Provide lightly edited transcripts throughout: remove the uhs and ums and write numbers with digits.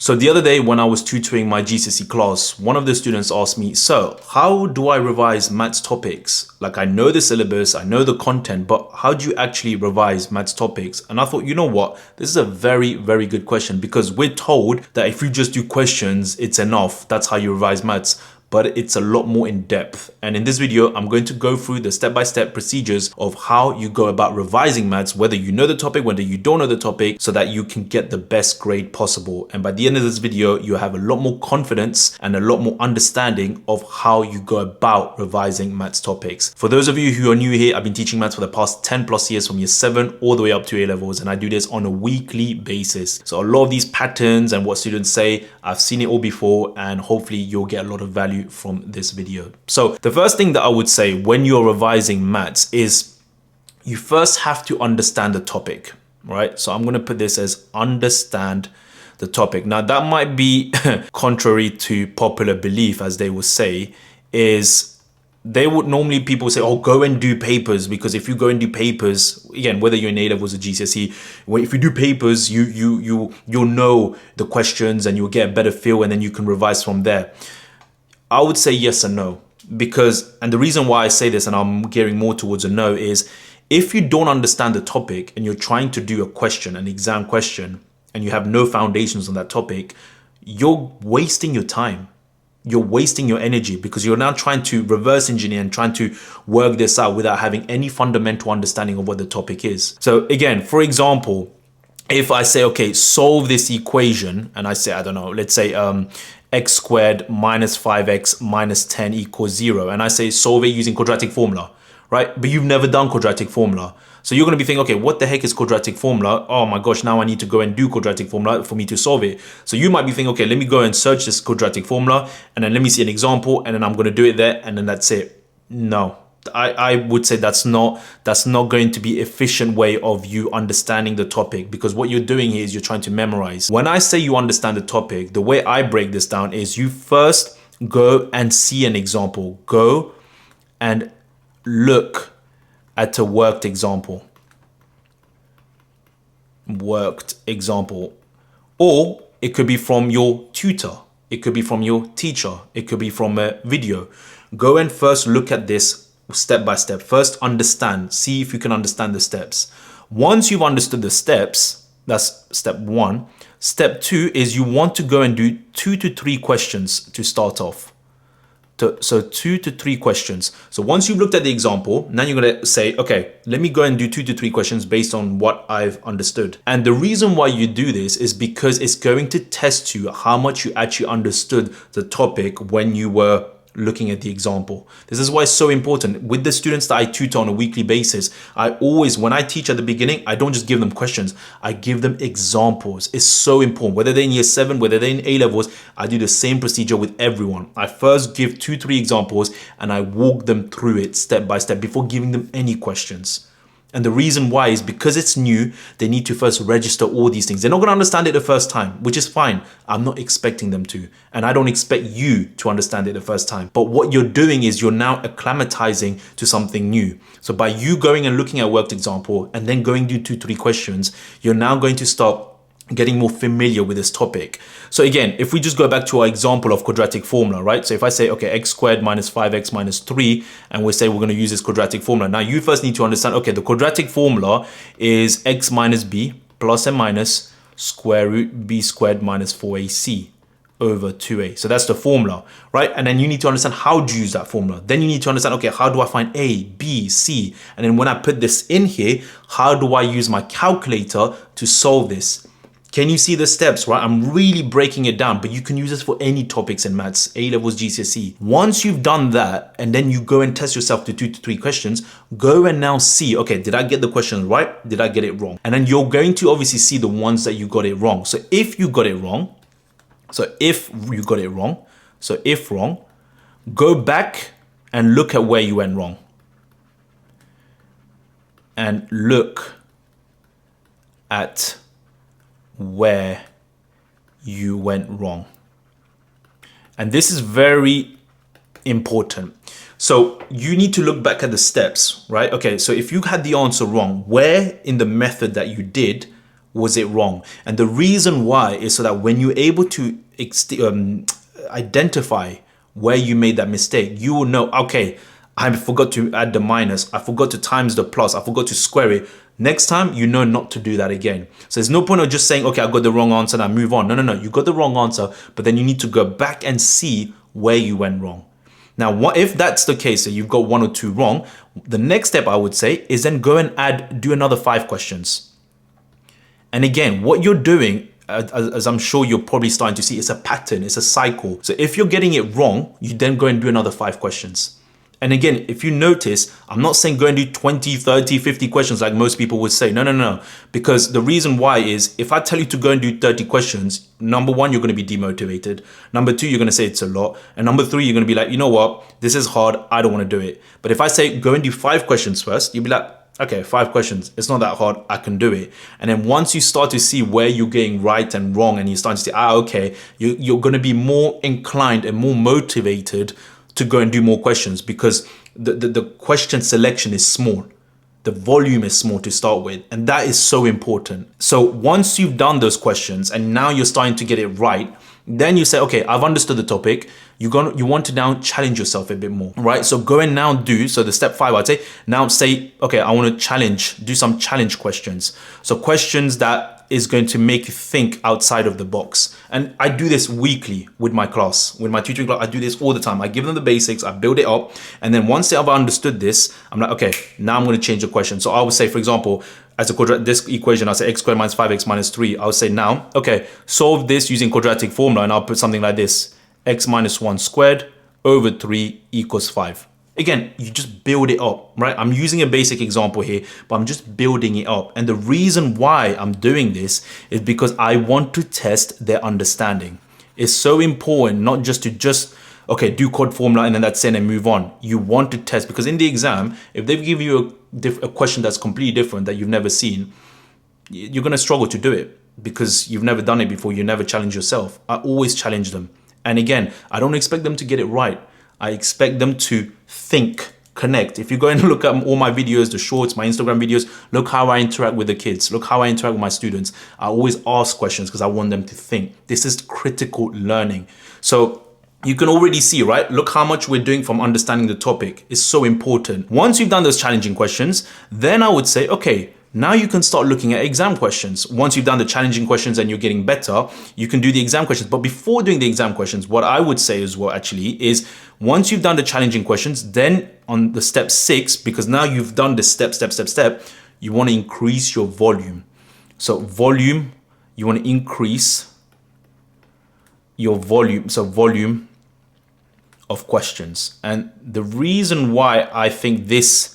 So the other day when I was tutoring my GCSE class, one of the students asked me, so how do I revise maths topics? Like, I know the syllabus, I know the content, but how do you actually revise maths topics? And I thought, you know what? This is a very, very good question, because we're told that if you just do questions, it's enough. That's how you revise maths. But it's a lot more in depth. And in this video, I'm going to go through the step-by-step procedures of how you go about revising maths, whether you know the topic, whether you don't know the topic, so that you can get the best grade possible. And by the end of this video, you have a lot more confidence and a lot more understanding of how you go about revising maths topics. For those of you who are new here, I've been teaching maths for the past 10 plus years, from year 7 all the way up to A levels. And I do this on a weekly basis. So a lot of these patterns and what students say, I've seen it all before, and hopefully you'll get a lot of value from this video. So the first thing that I would say when you're revising maths is you first have to understand the topic, right? So I'm going to put this as understand the topic. Now that might be contrary to popular belief, as they would say, is they would normally people say, oh, go and do papers, because if you go and do papers, again, whether you're in A levels or GCSE, if you do papers, you'll know the questions and you'll get a better feel, and then you can revise from there. I would say yes and no, because, and the reason why I say this, and I'm gearing more towards a no, is if you don't understand the topic and you're trying to do a question, an exam question, and you have no foundations on that topic, you're wasting your time. You're wasting your energy, because you're now trying to reverse engineer and trying to work this out without having any fundamental understanding of what the topic is. So again, for example, if I say, okay, solve this equation, and I say, I don't know, let's say x squared minus 5x minus 10 equals 0. And I say solve it using quadratic formula, right? But you've never done quadratic formula. So you're going to be thinking, okay, what the heck is quadratic formula? Oh my gosh, now I need to go and do quadratic formula for me to solve it. So you might be thinking, okay, let me go and search this quadratic formula, and then let me see an example, and then I'm going to do it there, and then that's it. No. I would say that's not going to be an efficient way of you understanding the topic, because what you're doing here is you're trying to memorize. When I say you understand the topic, the way I break this down is you first go and see an example. Go and look at a worked example. Worked example. Or it could be from your tutor. It could be from your teacher. It could be from a video. Go and first look at this step by step. First understand, see if you can understand the steps. Once you've understood the steps, that's step 1. Step 2 is you want to go and do 2 to 3 questions to start off. So 2 to 3 questions. So once you've looked at the example, now you're going to say, okay, let me go and do 2 to 3 questions based on what I've understood. And the reason why you do this is because it's going to test you how much you actually understood the topic when you were looking at the example. This is why it's so important. With the students that I tutor on a weekly basis, I always, when I teach at the beginning, I don't just give them questions, I give them examples. It's so important. Whether they're in year 7, whether they're in A levels, I do the same procedure with everyone. I first give 2-3 examples and I walk them through it step by step before giving them any questions. And the reason why is because it's new, they need to first register all these things. They're not going to understand it the first time, which is fine. I'm not expecting them to. And I don't expect you to understand it the first time. But what you're doing is you're now acclimatizing to something new. So by you going and looking at a worked example and then going to 2-3 questions, you're now going to start getting more familiar with this topic. So again, if we just go back to our example of quadratic formula, right? So if I say, okay, x squared minus 5x minus 3, and we say we're going to use this quadratic formula. Now you first need to understand, okay, the quadratic formula is x minus b plus and minus square root b squared minus 4ac over 2a. So that's the formula, right? And then you need to understand how to use that formula. Then you need to understand, okay, how do I find a, b, c? And then when I put this in here, how do I use my calculator to solve this? Can you see the steps, right? I'm really breaking it down, but you can use this for any topics in maths, A levels, GCSE. Once you've done that, and then you go and test yourself to 2 to 3 questions, go and now see, okay, did I get the question right? Did I get it wrong? And then you're going to obviously see the ones that you got it wrong. So if you got it wrong, if wrong, go back and look at where you went wrong. And look at where you went wrong. And this is very important. So you need to look back at the steps, right? Okay, so if you had the answer wrong, where in the method that you did was it wrong? And the reason why is so that when you're able to identify where you made that mistake, you will know, okay, I forgot to add the minus, I forgot to times the plus, I forgot to square it. Next time, you know not to do that again. So there's no point of just saying, okay, I got the wrong answer and I move on. No, you got the wrong answer, but then you need to go back and see where you went wrong. Now, what if that's the case, so you've got 1 or 2 wrong, the next step I would say is then go and do another 5 questions. And again, what you're doing, as I'm sure you're probably starting to see, it's a pattern, it's a cycle. So if you're getting it wrong, you then go and do another 5 questions. And again, if you notice, I'm not saying go and do 20, 30, 50 questions like most people would say. No. Because the reason why is if I tell you to go and do 30 questions, number 1, you're going to be demotivated. Number 2, you're going to say it's a lot. And number 3, you're going to be like, you know what? This is hard. I don't want to do it. But if I say go and do 5 questions first, you'll be like, okay, 5 questions. It's not that hard. I can do it. And then once you start to see where you're getting right and wrong, and you start to see, okay, you're going to be more inclined and more motivated to go and do more questions, because the question selection is small. The volume is small to start with. And that is so important. So once you've done those questions and now you're starting to get it right, then you say, okay, I've understood the topic. You want to now challenge yourself a bit more, right? So go and now do, so the step 5, I'd say, now say, okay, I want to do some challenge questions. So questions that is going to make you think outside of the box. And I do this weekly with my class, with my tutoring class. I do this all the time. I give them the basics, I build it up. And then once they have understood this, I'm like, okay, now I'm going to change the question. So I would say, for example, as a this equation, I'll say x squared minus 5x minus 3. I'll say now, okay, solve this using quadratic formula. And I'll put something like this: x minus 1 squared over 3 equals 5. Again, you just build it up, right? I'm using a basic example here, but I'm just building it up. And the reason why I'm doing this is because I want to test their understanding. It's so important not just to okay, do quad formula and then that's it and move on. You want to test, because in the exam, if they give you a question that's completely different that you've never seen, you're going to struggle to do it because you've never done it before. You never challenge yourself. I always challenge them. And again, I don't expect them to get it right. I expect them to think, connect. If you go and look at all my videos, the shorts, my Instagram videos, look how I interact with the kids. Look how I interact with my students. I always ask questions because I want them to think. This is critical learning. So you can already see, right? Look how much we're doing from understanding the topic. It's so important. Once you've done those challenging questions, then I would say, okay, now you can start looking at exam questions. Once you've done the challenging questions and you're getting better, you can do the exam questions. But before doing the exam questions, what I would say as well actually is, once you've done the challenging questions, then on the step 6, because now you've done the step, you want to increase your volume. So volume, you want to increase your volume. So volume of questions. And the reason why I think this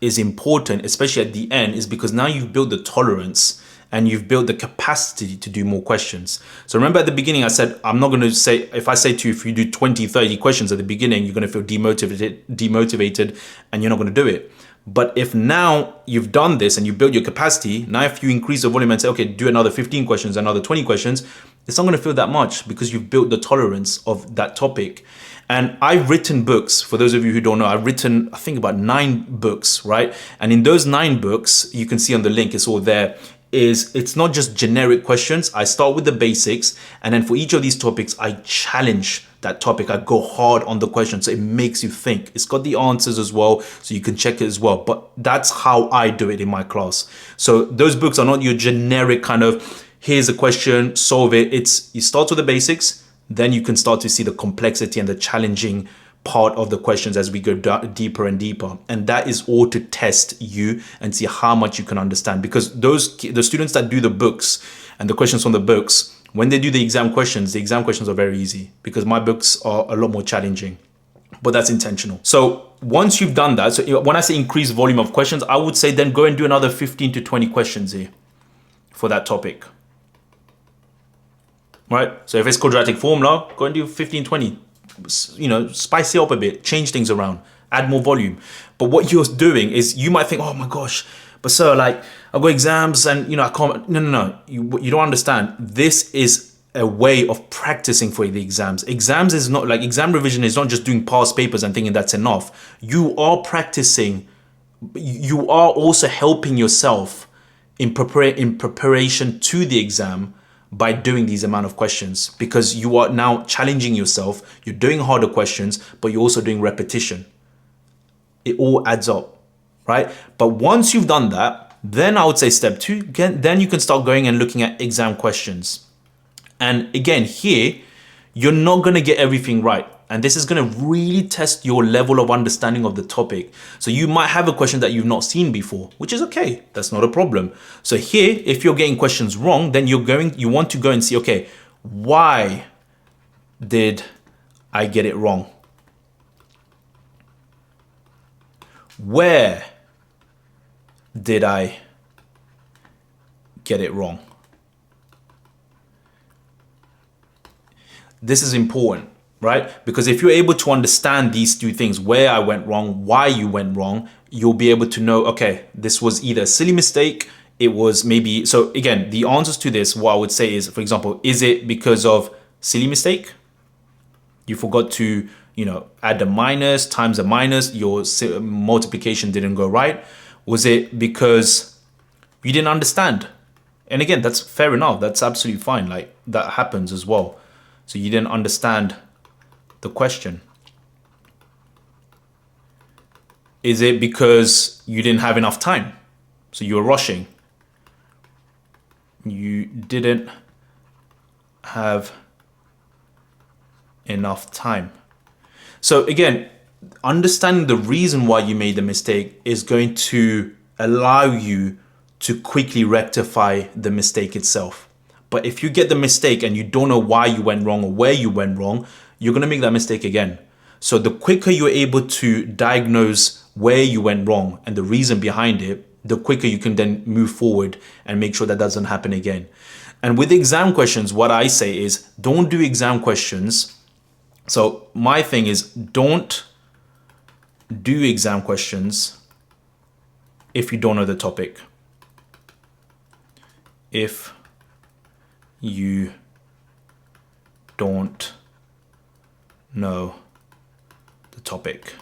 is important, especially at the end, is because now you've built the tolerance and you've built the capacity to do more questions. So remember at the beginning, I said, I'm not going to say, if I say to you, if you do 20, 30 questions at the beginning, you're going to feel demotivated and you're not going to do it. But if now you've done this and you build your capacity, now if you increase the volume and say, okay, do another 15 questions, another 20 questions, it's not going to feel that much because you've built the tolerance of that topic. And I've written books. For those of you who don't know, I've written, I think, about 9 books, right? And in those 9 books, you can see on the link, it's all there, it's not just generic questions. I start with the basics. And then for each of these topics, I challenge that topic. I go hard on the question. So it makes you think. It's got the answers as well, so you can check it as well. But that's how I do it in my class. So those books are not your generic kind of, here's a question, solve it. It's, you start with the basics, then you can start to see the complexity and the challenging part of the questions as we go deeper and deeper. And that is all to test you and see how much you can understand. Because the students that do the books and the questions from the books, when they do the exam questions are very easy because my books are a lot more challenging, but that's intentional. So once you've done that, so when I say increase volume of questions, I would say then go and do another 15 to 20 questions here for that topic. Right? So if it's quadratic formula, go and do 15, 20. Spice it up a bit, change things around, add more volume. But what you're doing is, you might think, oh my gosh, but sir, like I've got exams and I can't. No. You don't understand. This is a way of practicing for the exams. Exams is not like, exam revision is not just doing past papers and thinking that's enough. You are practicing. You are also helping yourself in preparation to the exam by doing these amount of questions, because you are now challenging yourself. You're doing harder questions, but you're also doing repetition. It all adds up, right? But once you've done that, then I would say step 2, then you can start going and looking at exam questions. And again, here, you're not going to get everything right. And this is going to really test your level of understanding of the topic. So you might have a question that you've not seen before, which is okay. That's not a problem. So here, if you're getting questions wrong, then you want to go and see, okay, why did I get it wrong? Where did I get it wrong? This is important, right? Because if you're able to understand these 2 things, where I went wrong, why you went wrong, you'll be able to know, okay, this was either a silly mistake, it was maybe, so again, the answers to this, what I would say is, for example, is it because of silly mistake? You forgot to, add the minus, times the minus, your multiplication didn't go right. Was it because you didn't understand? And again, that's fair enough. That's absolutely fine. Like, that happens as well. So you didn't understand the question. Is it because you didn't have enough time? So you were rushing. You didn't have enough time. So again, understanding the reason why you made the mistake is going to allow you to quickly rectify the mistake itself. But if you get the mistake and you don't know why you went wrong or where you went wrong, you're going to make that mistake again. So the quicker you're able to diagnose where you went wrong and the reason behind it, the quicker you can then move forward and make sure that doesn't happen again. And with exam questions, what I say is don't do exam questions. So my thing is don't do exam questions if you don't know the topic. If you don't know the topic.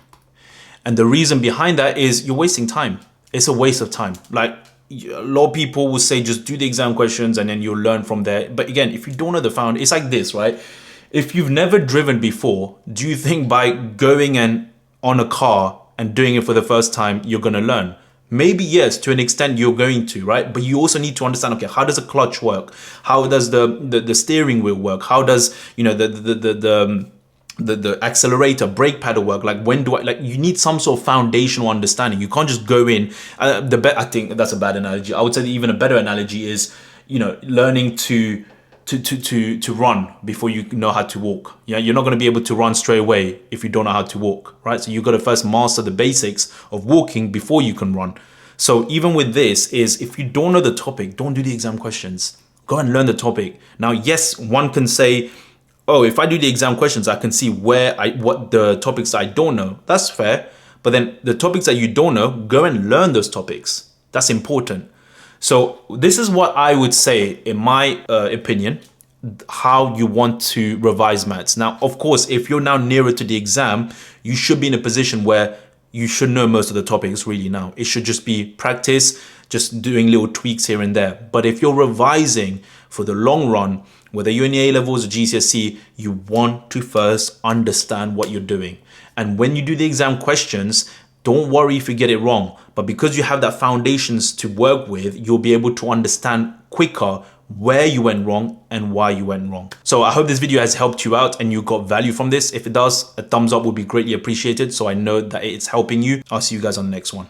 And the reason behind that is you're wasting time. It's a waste of time. Like, a lot of people will say just do the exam questions and then you'll learn from there. But again, if you don't know the found, it's like this, right? If you've never driven before, do you think by going and on a car and doing it for the first time, you're going to learn? Maybe yes, to an extent you're going to, right? But you also need to understand, okay, how does a clutch work? How does the steering wheel work? How does, the accelerator, brake pedal work? Like, when do I, like, you need some sort of foundational understanding. You can't just go in. I think that's a bad analogy. I would say that even a better analogy is, learning to run before you know how to walk. Yeah, you're not going to be able to run straight away if you don't know how to walk, right? So you've got to first master the basics of walking before you can run. So even with this is, if you don't know the topic, don't do the exam questions. Go and learn the topic. Now, yes, one can say, oh, if I do the exam questions, I can see what the topics I don't know. That's fair. But then the topics that you don't know, go and learn those topics. That's important. So this is what I would say, in my opinion, how you want to revise maths. Now, of course, if you're now nearer to the exam, you should be in a position where you should know most of the topics really now. It should just be practice, just doing little tweaks here and there. But if you're revising for the long run, whether you're in the A-levels or GCSE, you want to first understand what you're doing. And when you do the exam questions, don't worry if you get it wrong, but because you have that foundations to work with, you'll be able to understand quicker where you went wrong and why you went wrong. So I hope this video has helped you out and you got value from this. If it does, a thumbs up would be greatly appreciated, so I know that it's helping you. I'll see you guys on the next one.